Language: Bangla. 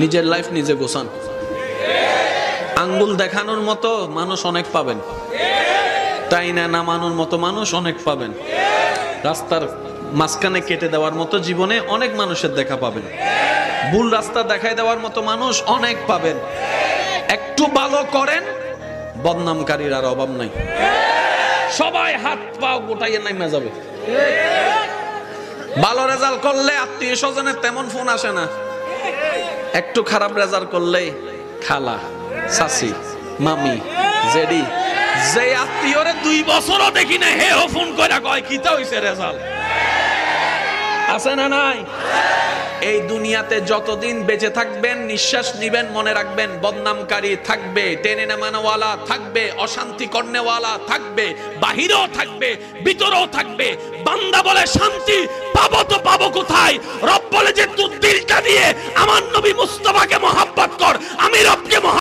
নিজের লাইফ নিজে গোছান। আঙ্গুল দেখানোর মতো মানুষ অনেক পাবেন, তাই না নামানোর মতো মানুষ অনেক পাবেন, রাস্তার মাঝখানে কেটে দেওয়ার মতো জীবনে অনেক মানুষের দেখা পাবেন, ভুল রাস্তা দেখায় দেওয়ার মতো মানুষ অনেক পাবেন। একটু ভালো করেন, বদনামকারীর আর অভাব নাই, সবাই হাত পা গোটাইয়ে নাইমা যাবে। ভালো রেজাল্ট করলে আত্মীয় স্বজনের তেমন ফোন আসে না, একটু খারাপ রেজাল্ট করলে খালা, চাচি, মামি, জেডি, যে আত্মীয়রে 2 বছরও দেখি না হে ফোন কইরা কয় কিতা হইছে রেজাল্ট, আছে না নাই? এই দুনিয়াতে যতদিন বেঁচে থাকবেন, নিঃশ্বাস নিবেন, মনে রাখবেন বদনামকারী থাকবে, টেনে নামানোওয়ালা থাকবে, অশান্তি করনেওয়ালা থাকবে, বাহিরেও থাকবে, ভিতরেও থাকবে। বান্দা বলে শান্তি পাবো তো পাবো কোথায়? রব বলে যে তুই দিলটা দিয়ে আমার নবী মুস্তাফাকে মহব্বত